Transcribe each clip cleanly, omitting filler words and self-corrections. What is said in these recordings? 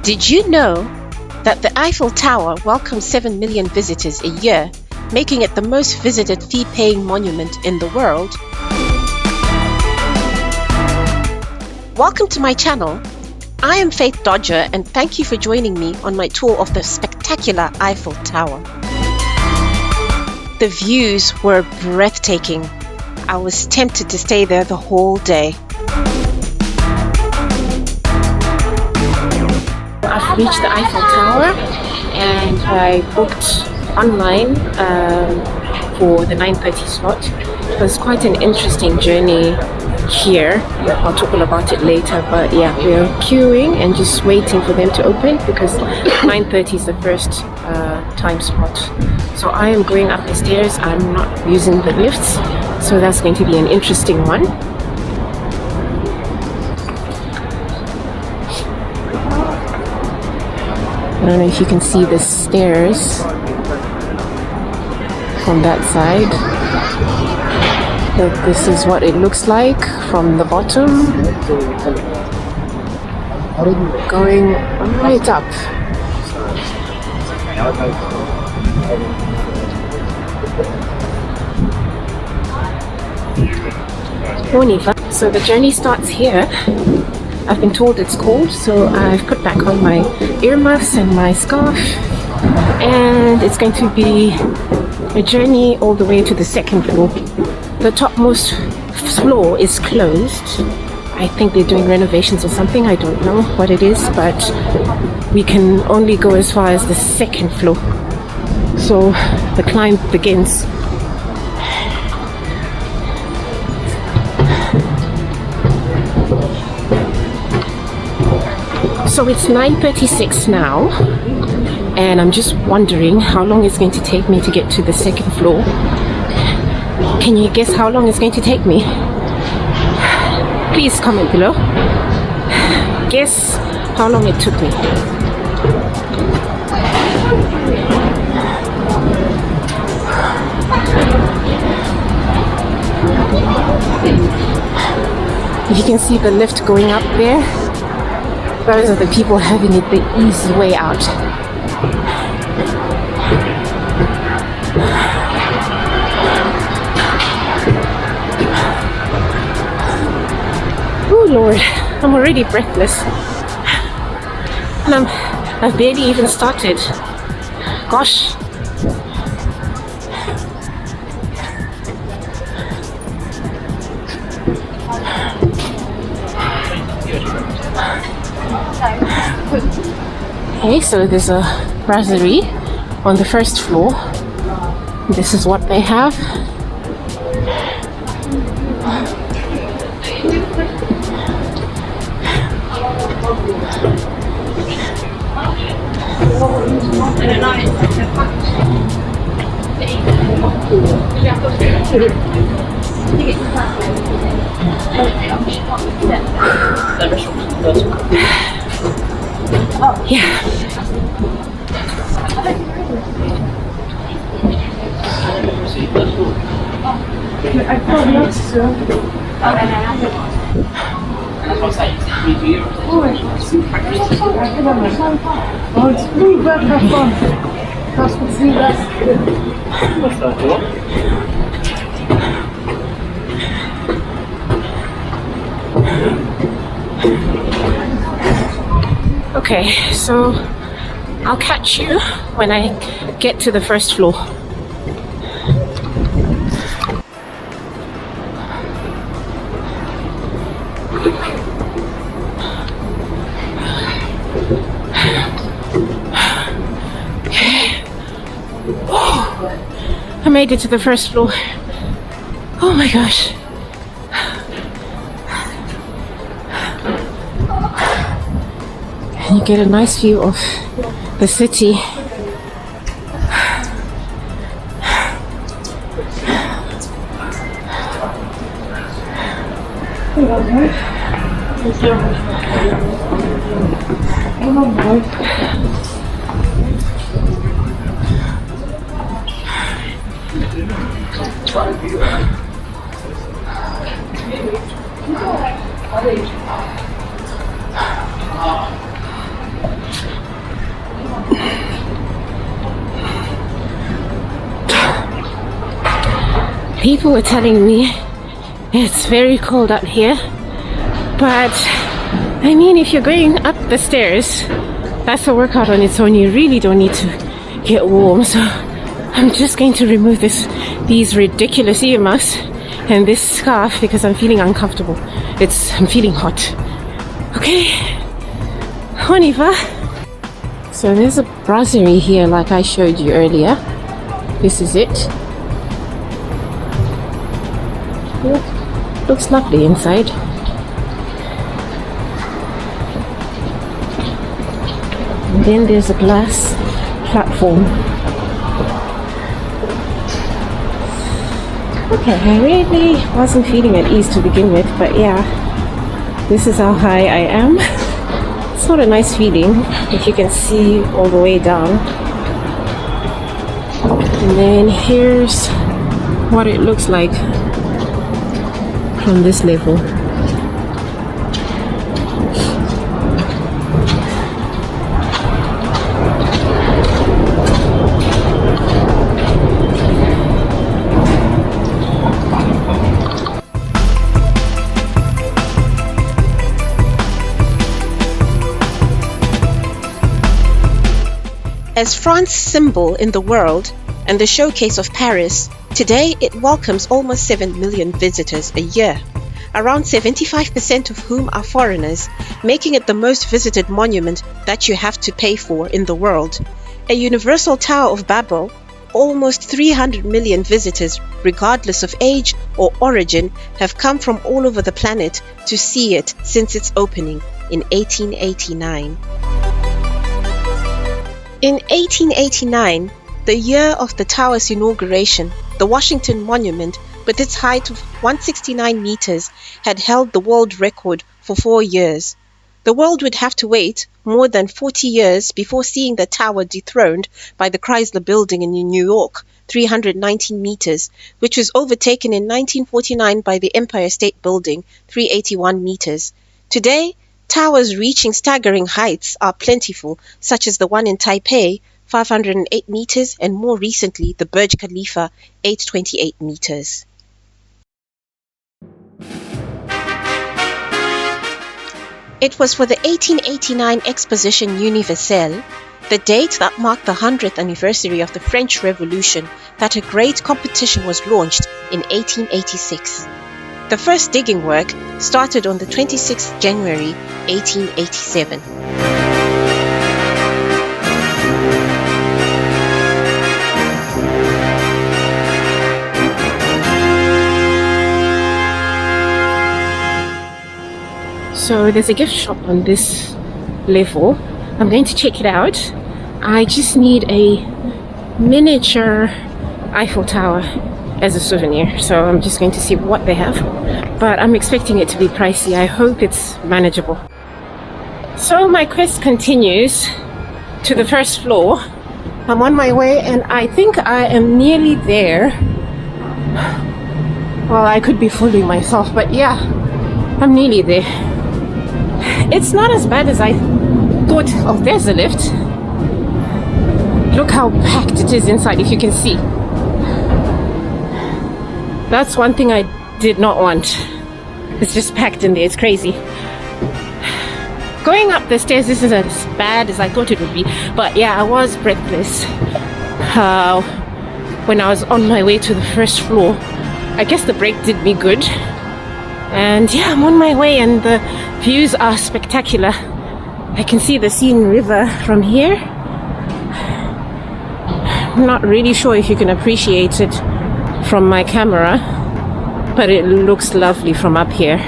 Did you know that the Eiffel Tower welcomes 7 million visitors a year, making it the most visited fee-paying monument in the world? Welcome to my channel. I am Faith Dodger, and thank you for joining me on my tour of the spectacular Eiffel Tower. The views were breathtaking. I was tempted to stay there the whole day. I've reached the Eiffel Tower and I booked online for the 9:30 slot. It was quite an interesting journey here. I'll talk all about it later, but yeah, we're queuing and just waiting for them to open because 9:30 is the first time slot. So I am going up the stairs. I'm not using the lifts, so that's going to be an interesting one. I don't know if you can see the stairs from that side, but this is what it looks like from the bottom, going right up. So the journey starts here. I've been told it's cold, so I've put back on my earmuffs and my scarf, and it's going to be a journey all the way to the second floor. The topmost floor is closed. I think they're doing renovations or something. I don't know what it is, but we can only go as far as the second floor. So the climb begins. So it's 9:36 now, and I'm just wondering how long it's going to take me to get to the second floor. Can you guess how long it's going to take me? Please comment below. Guess how long it took me. You can see the lift going up there. Those are the people having it the easy way out. Oh Lord, I'm already breathless. And I've barely even started. Gosh. Okay, so there's a brasserie on the first floor. This is what they have. Yeah. Okay, so I'll catch you when I get to the first floor. I made it to the first floor. Oh my gosh. You get a nice view of the city. People were telling me it's very cold out here, but I mean, if you're going up the stairs, that's a workout on its own. You really don't need to get warm. So I'm just going to remove these ridiculous earmuffs and this scarf because I'm feeling uncomfortable. I'm feeling hot. Okay, on y va. So there's a brasserie here like I showed you earlier. This is it. Looks lovely inside. And then there's a glass platform. Okay, I really wasn't feeling at ease to begin with, but yeah, this is how high I am. It's not a nice feeling if you can see all the way down. And then here's what it looks like from this level. As France's symbol in the world and the showcase of Paris, today it welcomes almost 7 million visitors a year, around 75% of whom are foreigners, making it the most visited monument that you have to pay for in the world. A universal Tower of Babel, almost 300 million visitors, regardless of age or origin, have come from all over the planet to see it since its opening in 1889. In 1889, the year of the tower's inauguration, the Washington Monument, with its height of 169 meters, had held the world record for 4 years. The world would have to wait more than 40 years before seeing the tower dethroned by the Chrysler Building in New York, 319 meters, which was overtaken in 1949 by the Empire State Building, 381 meters. Today, towers reaching staggering heights are plentiful, such as the one in Taipei, 508 meters, and more recently, the Burj Khalifa, 828 meters. It was for the 1889 Exposition Universelle, the date that marked the 100th anniversary of the French Revolution, that a great competition was launched in 1886. The first digging work started on the 26th January 1887. So there's a gift shop on this level. I'm going to check it out. I just need a miniature Eiffel Tower as a souvenir, so I'm just going to see what they have, but I'm expecting it to be pricey. I hope it's manageable. So my quest continues to the first floor. I'm on my way and I think I am nearly there. Well, I could be fooling myself, but yeah, I'm nearly there. It's not as bad as I thought. Oh, there's a lift. Look how packed it is inside, if you can see. That's one thing I did not want. It's just packed in there. It's crazy. Going up the stairs, this isn't as bad as I thought it would be. But yeah, I was breathless when I was on my way to the first floor. I guess the break did me good. And yeah, I'm on my way and the views are spectacular. I can see the Seine River from here. I'm not really sure if you can appreciate it from my camera, but it looks lovely from up here.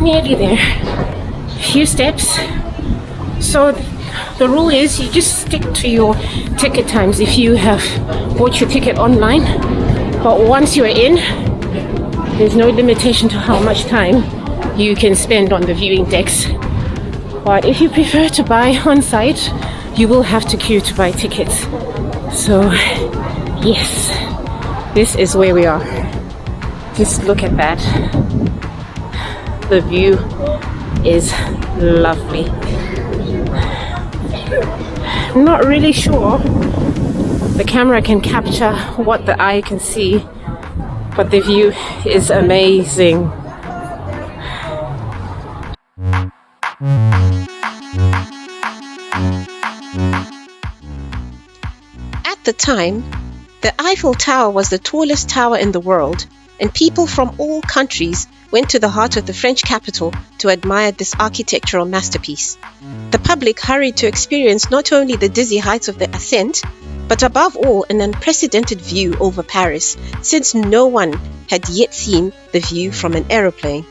Nearly there. A few steps. So the rule is you just stick to your ticket times if you have bought your ticket online. But once you're in, There's no limitation to how much time you can spend on the viewing decks. But if you prefer to buy on site, you will have to queue to buy tickets. So, yes, this is where we are. Just look at that. The view is lovely. I'm not really sure the camera can capture what the eye can see, but the view is amazing. At the time, the Eiffel Tower was the tallest tower in the world, and people from all countries went to the heart of the French capital to admire this architectural masterpiece. The public hurried to experience not only the dizzy heights of the ascent, but above all an unprecedented view over Paris, since no one had yet seen the view from an aeroplane.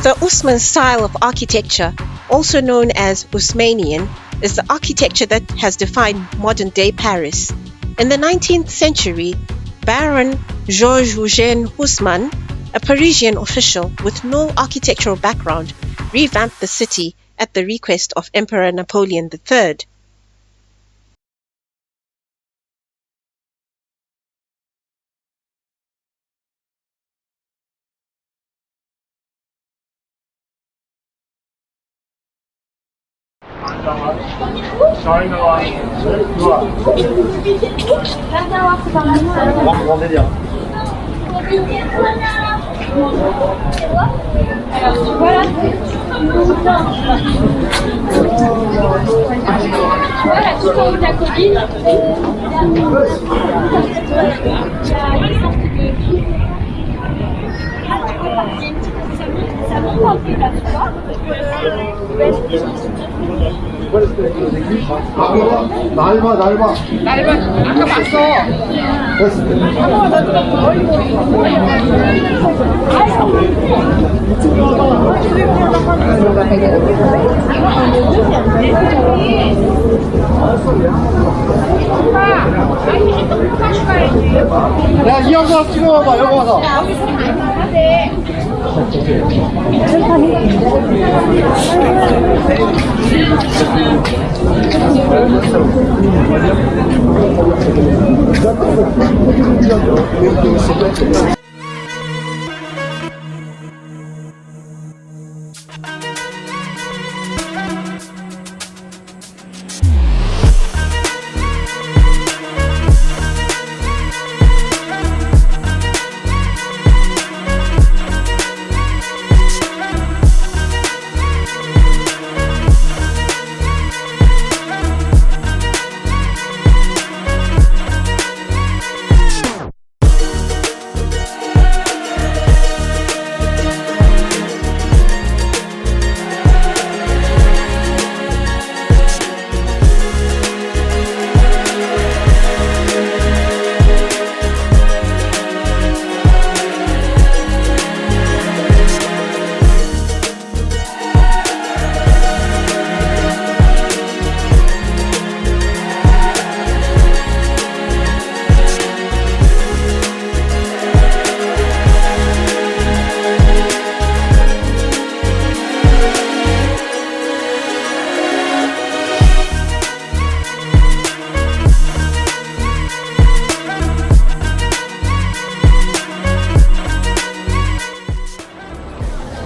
The Haussmann style of architecture, also known as Haussmannian, is the architecture that has defined modern-day Paris. In the 19th century, Baron Georges-Eugène Haussmann, a Parisian official with no architectural background, revamped the city at the request of Emperor Napoleon III. 날봐. 아까 봤어. 야, 이 영상 찍어봐봐, 여기 와서.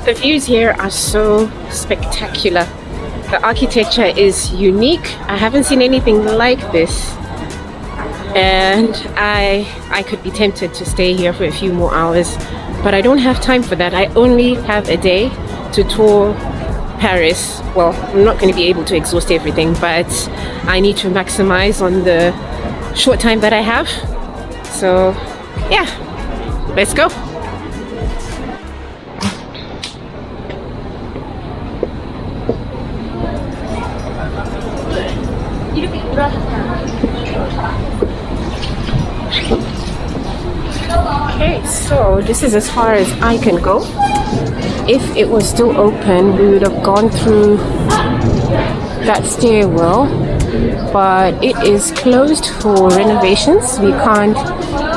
The views here are so spectacular. The architecture is unique. I haven't seen anything like this. And I could be tempted to stay here for a few more hours, but I don't have time for that. I only have a day to tour Paris. Well, I'm not going to be able to exhaust everything, but I need to maximize on the short time that I have. So yeah, let's go. So this is as far as I can go. If it was still open, we would have gone through that stairwell, but it is closed for renovations. We can't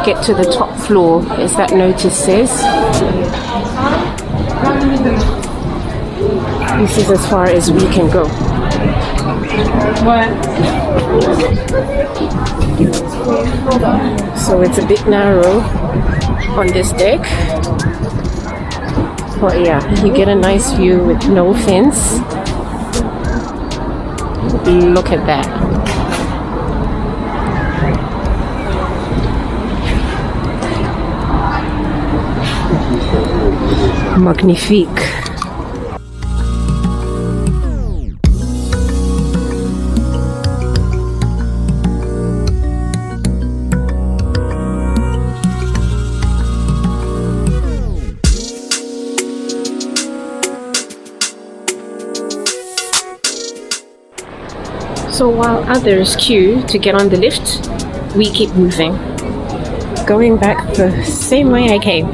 get to the top floor, as that notice says. This is as far as we can go. So it's a bit narrow on this deck. But yeah, you get a nice view with no fence. Look at that. Magnifique. So while others queue to get on the lift, we keep moving, going back the same way I came.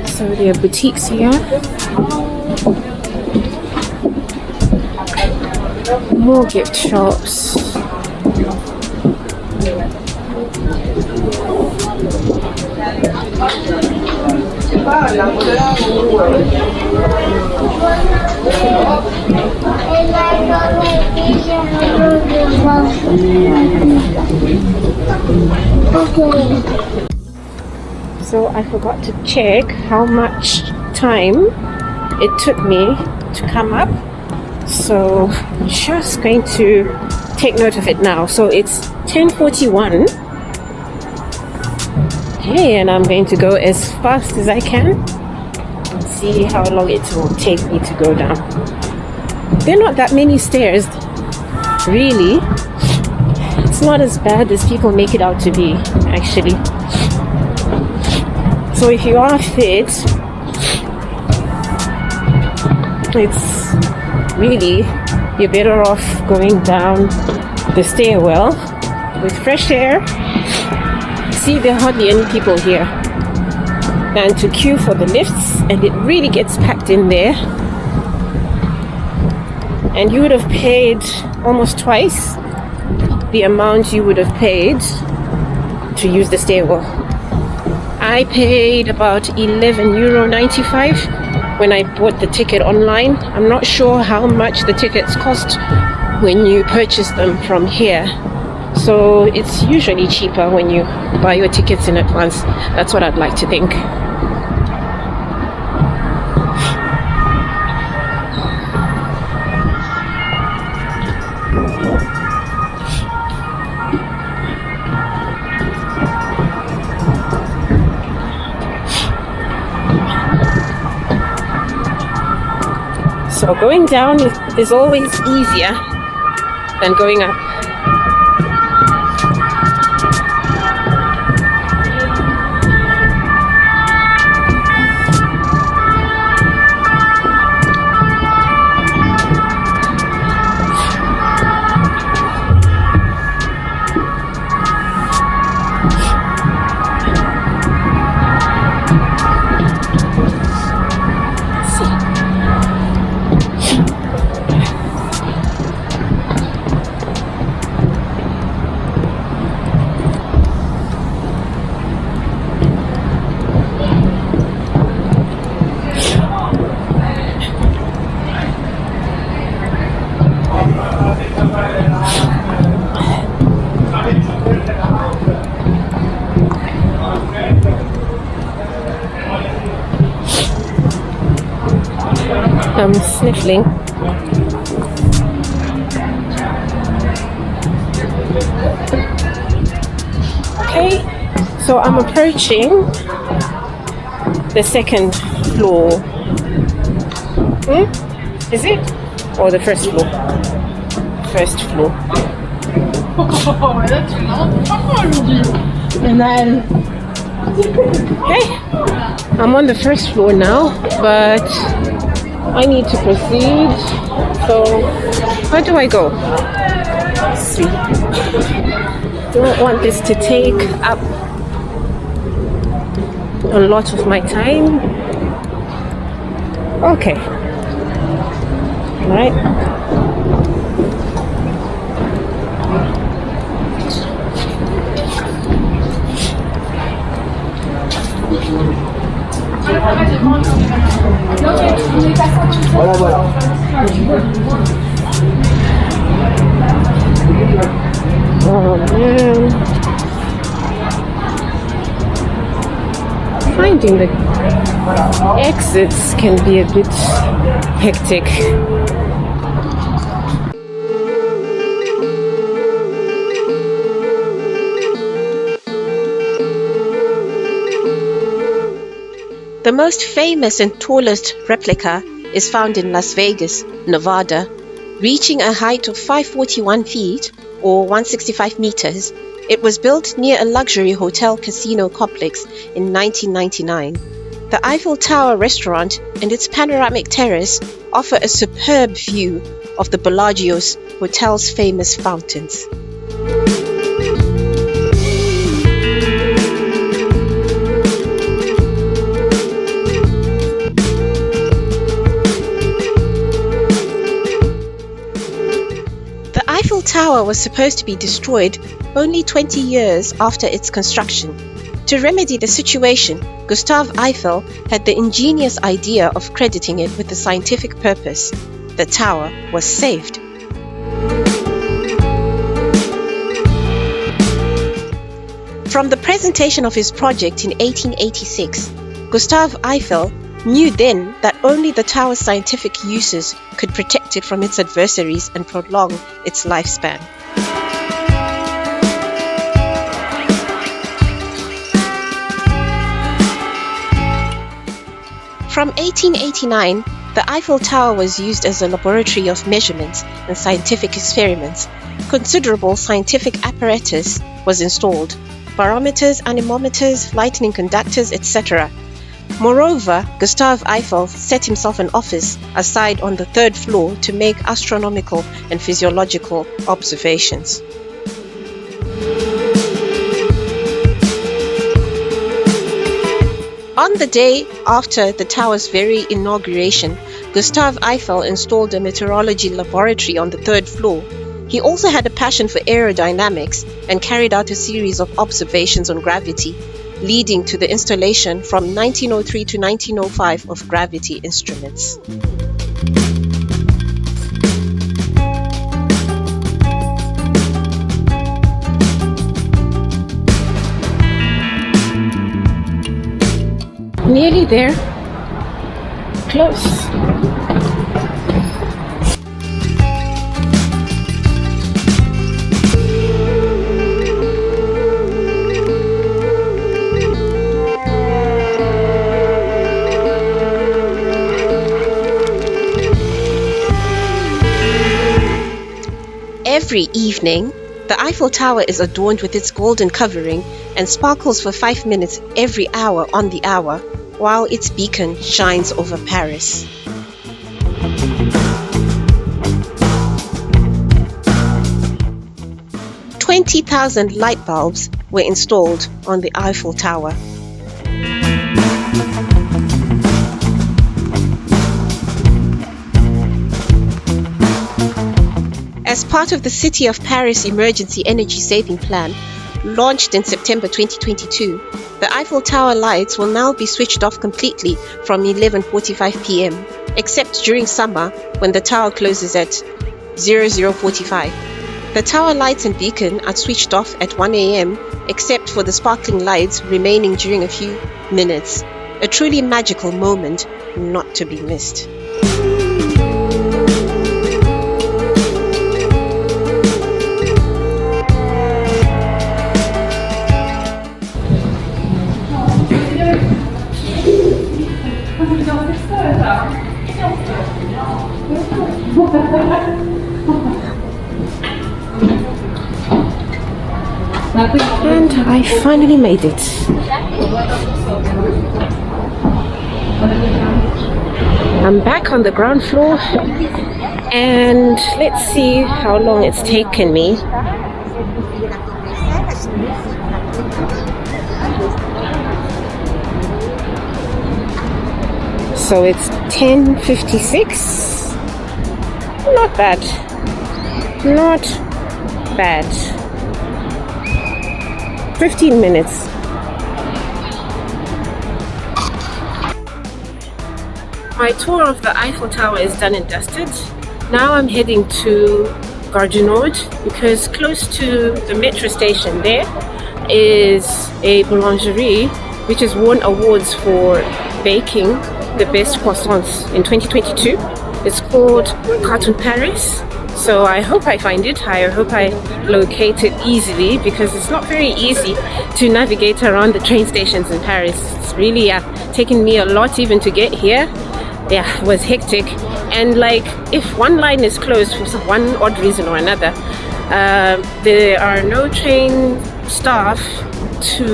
So there are boutiques here, more gift shops. So I forgot to check how much time it took me to come up. So I'm just going to take note of it now. So it's 10:41. Okay, and I'm going to go as fast as I can and see how long it will take me to go down. There are not that many stairs, really. It's not as bad as people make it out to be, actually. So if you are fit, it's really, you're better off going down the stairwell with fresh air. See, there are hardly any people here, than to queue for the lifts, and it really gets packed in there. And you would have paid almost twice the amount you would have paid to use the stairwell. I paid about €11.95 when I bought the ticket online. I'm not sure how much the tickets cost when you purchase them from here. So it's usually cheaper when you buy your tickets in advance. That's what I'd like to think. So going down is always easier than going up. I'm sniffling. Okay, so I'm approaching the second floor. Is it? Or the first floor? First floor. Okay, I'm on the first floor now, but I need to proceed. So, how do I go? Let's see. Don't want this to take up a lot of my time. Okay. All right. Voilà, voilà. Oh man. Finding the exits can be a bit hectic. The most famous and tallest replica is found in Las Vegas, Nevada, reaching a height of 541 feet or 165 meters. It was built near a luxury hotel casino complex in 1999. The Eiffel Tower restaurant and its panoramic terrace offer a superb view of the Bellagio's hotel's famous fountains. The Eiffel Tower was supposed to be destroyed only 20 years after its construction. To remedy the situation, Gustave Eiffel had the ingenious idea of crediting it with a scientific purpose. The tower was saved. From the presentation of his project in 1886, Gustave Eiffel knew then that only the tower's scientific uses could protect it from its adversaries and prolong its lifespan. From 1889, the Eiffel Tower was used as a laboratory of measurements and scientific experiments. Considerable scientific apparatus was installed: barometers, anemometers, lightning conductors, etc. Moreover, Gustave Eiffel set himself an office aside on the third floor to make astronomical and physiological observations. On the day after the tower's very inauguration, Gustave Eiffel installed a meteorology laboratory on the third floor. He also had a passion for aerodynamics and carried out a series of observations on gravity, leading to the installation from 1903 to 1905 of gravity instruments. Nearly there. Close. Every evening, the Eiffel Tower is adorned with its golden covering and sparkles for 5 minutes every hour on the hour, while its beacon shines over Paris. "20,000 light bulbs were installed on the Eiffel Tower. As part of the City of Paris Emergency Energy Saving Plan, launched in September 2022, the Eiffel Tower lights will now be switched off completely from 11:45 p.m., except during summer when the tower closes at 00:45. The tower lights and beacon are switched off at 1 a.m., except for the sparkling lights remaining during a few minutes. A truly magical moment not to be missed. And I finally made it. I'm back on the ground floor, and let's see how long it's taken me. So it's 10:56. Not bad. Not bad. 15 minutes. My tour of the Eiffel Tower is done and dusted. Now I'm heading to georges-eugène because close to the metro station there is a boulangerie which has won awards for baking the best croissants in 2022. It's called Paris. So I hope I find it. I hope I locate it easily because it's not very easy to navigate around the train stations in Paris. It's really taken me a lot even to get here. Yeah, it was hectic. And like, if one line is closed for one odd reason or another, there are no train staff to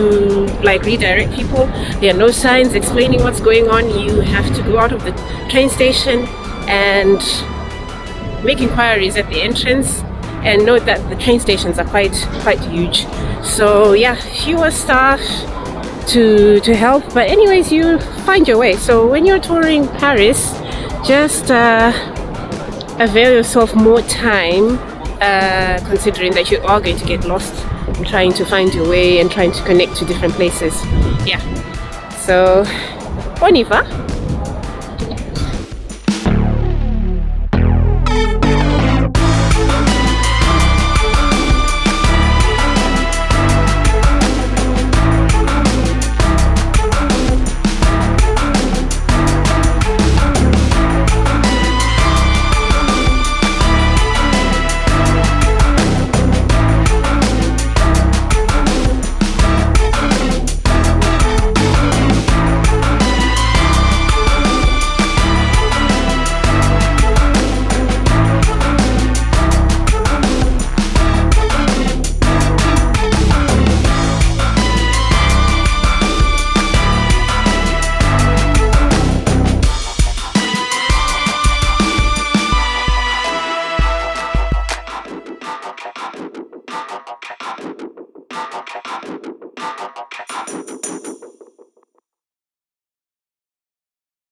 like redirect people. There are no signs explaining what's going on. You have to go out of the train station and make inquiries at the entrance, and note that the train stations are quite huge. So yeah, fewer staff to help, but anyways, you find your way. So when you're touring Paris, just avail yourself more time, considering that you are going to get lost in trying to find your way and trying to connect to different places. Yeah, so on y va.